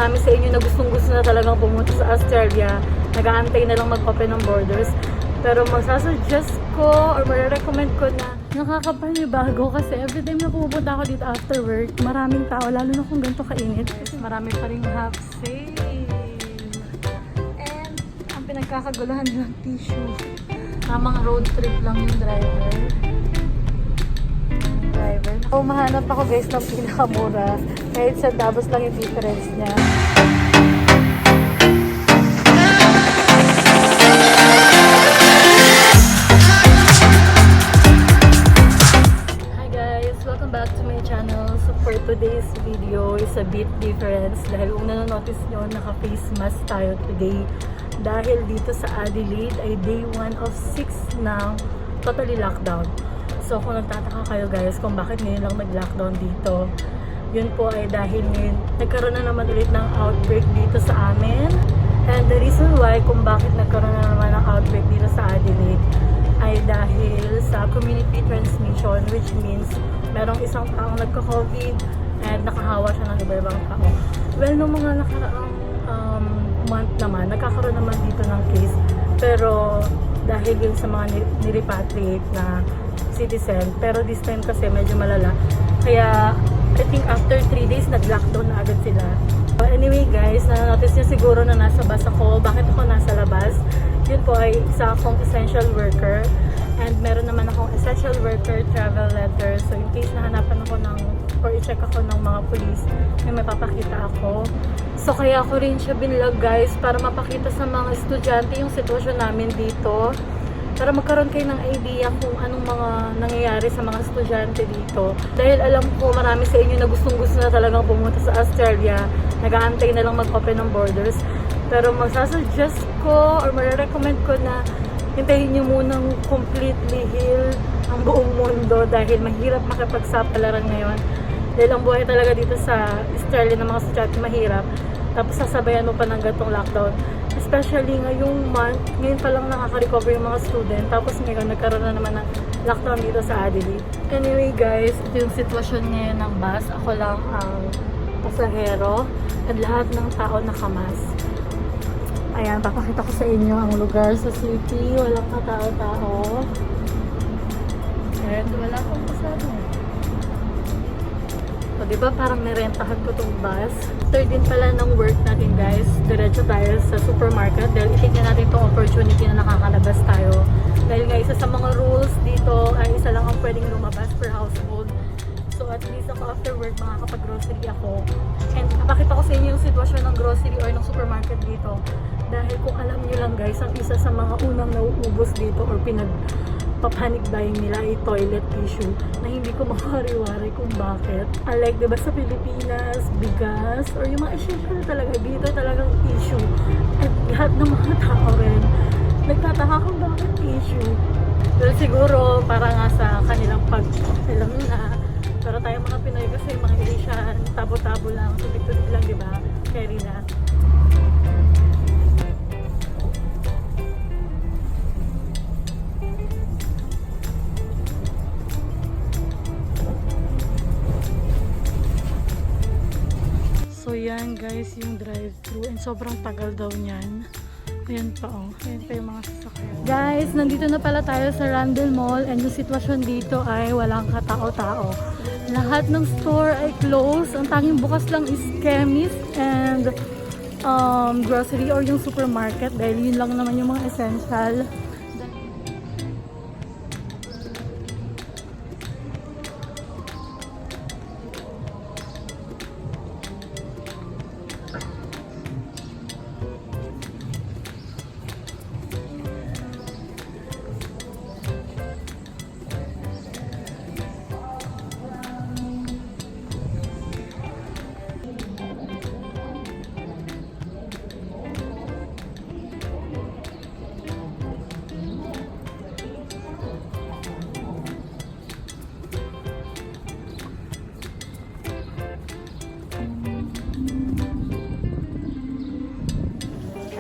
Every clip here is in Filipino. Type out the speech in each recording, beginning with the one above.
marami sa inyo na gustong-gusto na talagang pumunta sa Australia. Nag-aantay na lang mag-open ng borders. Pero masasuggest ko or marirecommend ko na nakakapanibago kasi every time na pupunta ako dito after work, maraming tao, lalo na kung ganito kainit. Kasi marami pa rin half sale. And ang pinagkakaguluhan ng tissue. Tamang road trip lang yung driver. So, mahanap ako guys ng pinakamura. Kahit sa Davos lang yung difference niya. Hi guys! Welcome back to my channel. So for today's video is a bit difference dahil kung nanonotice nyo, naka-face mask tayo today. Dahil dito sa Adelaide ay day 1 of 6 na totally lockdown. So kung nagtataka kayo guys kung bakit ngayon lang nag-lockdown dito, yun po ay dahil ngayon nagkaroon na naman ulit ng outbreak dito sa amin. And the reason why kung bakit nagkaroon na naman ng outbreak dito sa Adelaide ay dahil sa community transmission, which means merong isang taong nagka-COVID and nakahawa siya ng iba-ibang tao. Well, nung mga nakaraang month naman, nagkakaroon naman dito ng case. Pero dahil yun sa mga nirepatriate na citizen, pero this time kasi medyo malala. Kaya I think after 3 days nag-lockdown na agad sila. Anyway guys, na-notice niyo siguro na nasa bus ako. Bakit ako nasa labas? Yun po ay isa akong essential worker. And meron naman akong essential worker travel letter. So in case nahanapan ako ng or i-check ako ng mga police, may mapapakita ako. So kaya ako rin siya binlog guys para mapakita sa mga estudyante yung sitwasyon namin dito. Para magkaroon kayo ng idea kung anong mga nangyayari sa mga estudyante dito. Dahil alam ko marami sa inyo na gustong-gusto na talagang pumunta sa Australia. Nag-aantay na lang mag-open ng borders. Pero magsasuggest ko or marirecommend ko na hintayin nyo munang completely heal ang buong mundo dahil mahirap makipagsapalaran ngayon. Dahil ang buhay talaga dito sa Australia ng mga estudyante mahirap. Tapos sasabayan mo pa ng gantong lockdown. Especially ngayong month, ngayon pa lang nakaka-recover yung mga student. Tapos ngayon nagkaroon na naman ng lockdown dito sa Adelaide. Anyway guys, ito yung sitwasyon ngayon ng bus. Ako lang ang pasahero at lahat ng tao nakamas. Ayan, papakita ko sa inyo ang lugar sa city. Walang katao-tao. And wala akong pasado. So, diba parang nirentahan ko tong bus. After din pala ng work natin guys, diretso tayo sa supermarket dahil i-take na natin tong opportunity na nakakalabas tayo. Dahil nga isa sa mga rules dito ay isa lang ang pwedeng lumabas per household. So at least ako after work makakapag-grocery ako. And napakita ko sa inyo yung sitwasyon ng grocery or ng supermarket dito. Dahil kung alam nyo lang guys, ang isa sa mga unang nauubos dito or panic buying nila ay toilet tissue na hindi ko makariwari kung bakit. Unlike diba sa Pilipinas, bigas or yung mga essential talaga dito talagang tissue. At lahat ng mga tao rin nagtataka kung bakit tissue. Well, siguro para nga sa kanilang pag-alam na. Pero tayo mga Pinoy kasi mga Asian, tabo-tabo lang, tubig-tubig lang diba? Carry na. So yan guys yung drive-thru and sobrang tagal daw niyan. Ayan pa oh. Ayan pa yung mga sasakyan. Guys, nandito na pala tayo sa Randall Mall and yung sitwasyon dito ay walang katao-tao. Lahat ng store ay closed. Ang tanging bukas lang is chemist and grocery or yung supermarket dahil yun lang naman yung mga essential.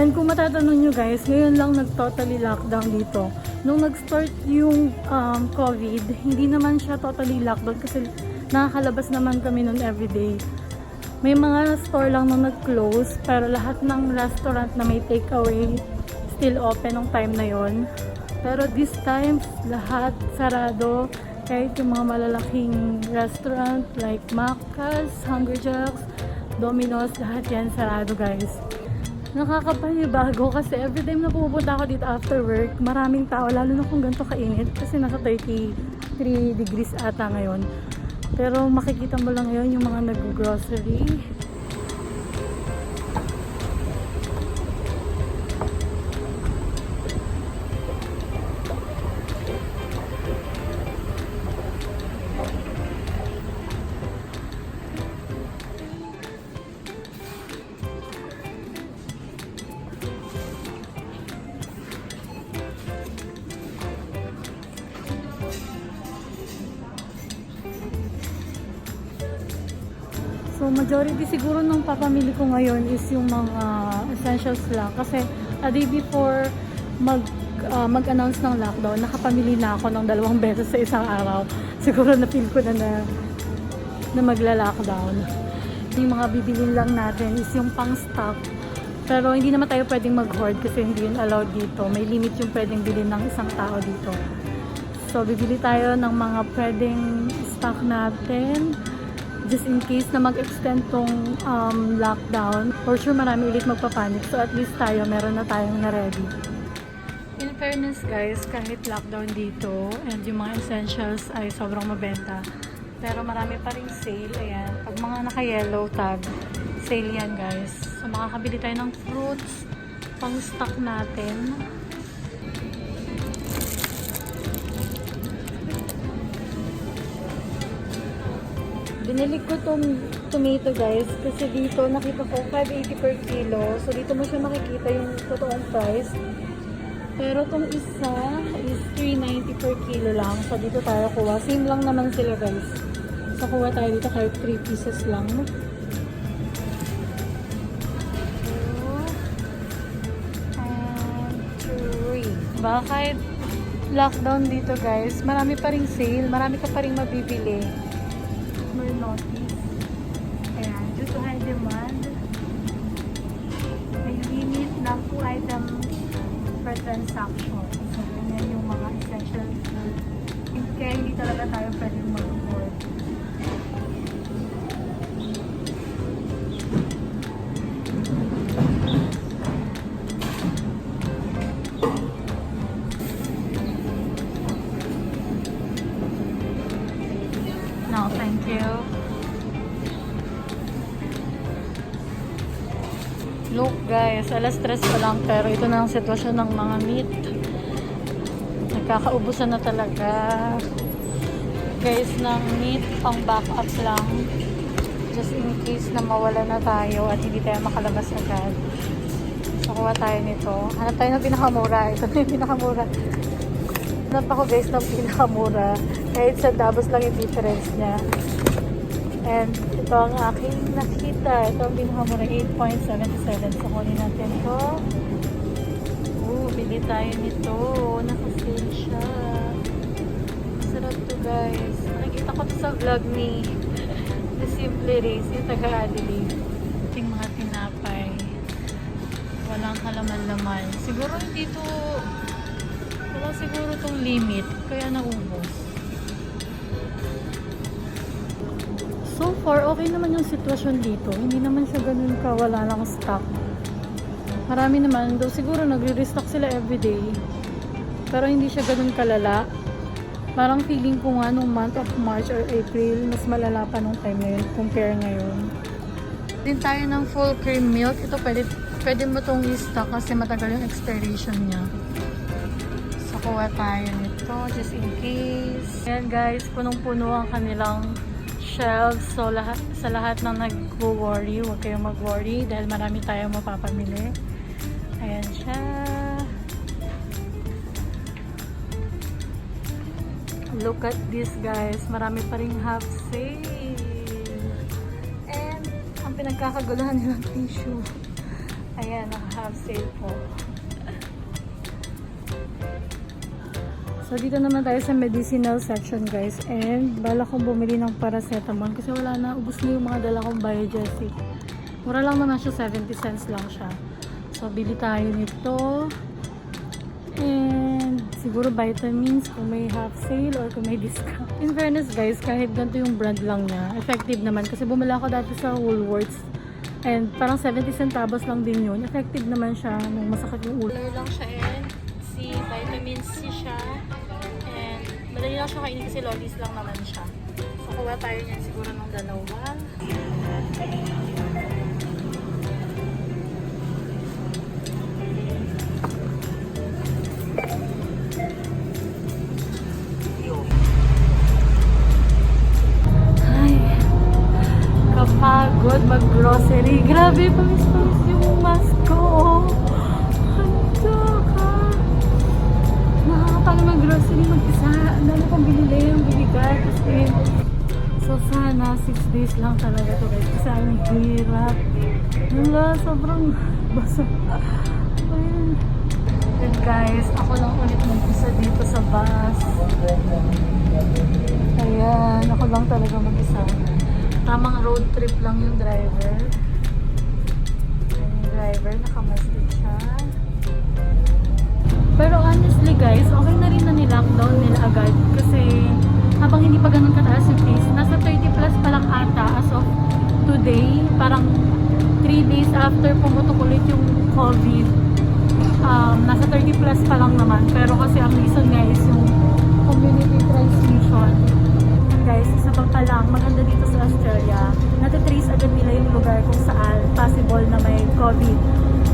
And kung matatanong nyo guys, ngayon lang nag-totally lockdown dito. Nung nag-start yung COVID, hindi naman siya totally lockdown kasi nakakalabas naman kami nun everyday. May mga store lang na nag-close, pero lahat ng restaurant na may takeaway still open nung time na yon. Pero this time, lahat sarado. Kahit yung mga malalaking restaurant like Macca's, Hungry Jacks, Domino's, lahat yan sarado guys. Nakakapanibago kasi every time na pupunta ako dito after work, maraming tao, lalo na kung ganito kainit kasi nasa 33 degrees ata ngayon. Pero makikita mo lang ngayon yung mga nag-grocery. So majority siguro ng papamili ko ngayon is yung mga essentials lang kasi a day before mag-announce ng lockdown, nakapamili na ako ng 2 beses sa isang araw. Siguro na-feel ko na magla-lockdown. Yung mga bibilin lang natin is yung pang-stock. Pero hindi naman tayo pwedeng mag-hoard kasi hindi yun allowed dito. May limit yung pwedeng bilhin ng isang tao dito. So bibili tayo ng mga pwedeng stock natin just in case na mag-extend tong lockdown. For sure marami ulit magpapanik. So at least tayo, meron na tayong na-ready. In fairness guys, kahit lockdown dito and yung mga essentials ay sobrang mabenta. Pero marami pa rin sale. Ayan. Pag mga naka-yellow tag, sale yan guys. So makakabili tayo ng fruits, pang-stock natin. Binili ko tong tomato guys kasi dito nakita ko 580 per kilo. So dito mo siya makikita yung totoong price. Pero tong isa is 390 per kilo lang. So dito tayo kuha. Same lang naman sila guys. So kuha tayo dito kahit 3 pieces lang. And 3. Bakit lockdown dito guys, marami pa ring sale. Marami ka pa ring mabibili. More notice. Ayan, due to high demand, may limit ng 2 items per transaction. So, ganyan yung mga essential food. Kaya hindi talaga tayo pwedeng mag-afford. No, thank you. Look guys, alas 3 pa lang pero ito na ang sitwasyon ng mga meat. Nagkakaubusan na talaga. Guys, ng meat pang backup lang. Just in case na mawala na tayo at hindi tayo makalabas agad. So, kuha tayo nito. Hanap tayo ng pinakamura. Ito na yung pinakamura. Hanap ako guys ng pinakamura. Kahit sa Davos lang yung difference niya. And ito ang aking nakita. Ito ang pinakamura, 8.77. So, kunin natin ito. Bili tayo nito. Naka-sale siya. Sarap to guys. Nakikita ko to sa vlog ni The Simple Race, yung taga-Adelaide. Ating mga tinapay. Walang kalaman-laman. Siguro hindi to wala siguro tong limit. Kaya naubos. So far, okay naman yung sitwasyon dito. Hindi naman siya ganun ka, wala lang stock. Marami naman, though siguro nagre-restock sila everyday. Pero hindi siya ganun kalala. Parang feeling ko nga nung month of March or April, mas malala pa nung time na yun, compare ngayon. Din tayo ng full cream milk. Ito pwede mo itong i-stock kasi matagal yung expiration niya. So, kuha tayo nito just in case. Ayan guys, punong-puno ang kanilang shelves. So, sa lahat ng nag-worry, huwag kayong mag-worry dahil marami tayong mapapamili. Ayan siya. Look at this guys. Marami pa ring half sale. And ang pinagkakaguluhan nilang tissue. Ayan, naka-half sale po. So, dito naman tayo sa medicinal section, guys. And, bala kong bumili ng paracetamol kasi wala na. Ubus na yung mga dala kong Biogesic. Mura lang naman siya, 70 cents lang siya. So, bili tayo nito. And, siguro vitamins kung may half sale or kung may discount. In fairness, guys, kahit ganito yung brand lang niya, effective naman. Kasi bumala ako dati sa Woolworths. And, parang 70 centavos lang din yun. Effective naman siya nung masakit yung ulo. Color lang siya and vitamin C siya. And madali lang siya kainin kasi lollies lang naman siya. So kuha tayo niyan siguro ng dalawa. Ay, kapagod mag-grocery. Grabe, pamis-pamis yung mask ko. Handa ka. Nakakapagod mag-grocery mag-isa. Ang dami kong binili yung bibigat. Kasi, so sana 6 days lang talaga to guys. Kasi ang hirap. Wala, sobrang basa. Ayun. And guys, ako lang ulit mag-isa dito sa bus. Ayan, ako lang talaga mag-isa. Tamang road trip lang yung driver. Yung driver, nakamaskit siya. Pero honestly guys, okay na rin na ni-lockdown nila agad. Kasi habang hindi pa ganun kataas yung case, nasa 30 plus pa lang ata as of today. Parang 3 days after pumutok ulit yung COVID. Nasa 30 plus pa lang naman. Pero kasi ang reason nga is yung community transmission. Guys, isa pa lang, maganda dito sa Australia, natitrace agad nila yung lugar kung saan possible na may COVID.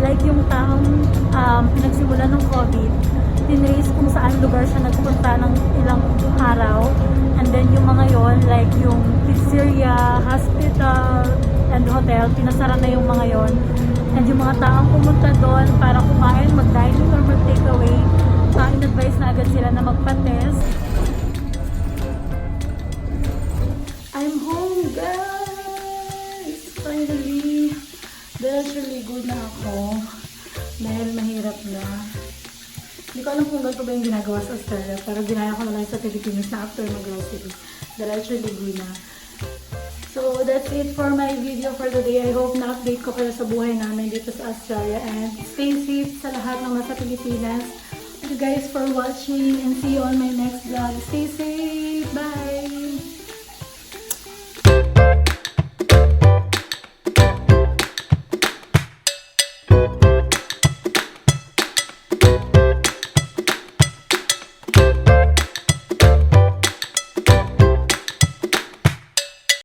Like yung taong pinagsimula ng COVID, tinrace kung saan lugar siya nagpunta ng ilang araw. And then yung mga yon, like yung pizzeria, hospital, and hotel, pinasara na yung mga yon. And yung mga taong pumunta doon para kumain, mag-dining or mag-takeaway, in-advise na agad sila na magpa-test. I'm home, guys! Finally! Dahil ligo na ako. Dahil mahirap na. Hindi ko alam kung ganito ba yung ginagawa sa Australia. Pero ginaya ko na lang sa Philippines na after mag-grocery. Dahil ligo na. So, that's it for my video for today. I hope na-update ko kayo sa buhay namin dito sa Australia. And stay safe sa lahat ng nasa Pilipinas. Thank you guys for watching and see you on my next vlog. Stay safe! Bye!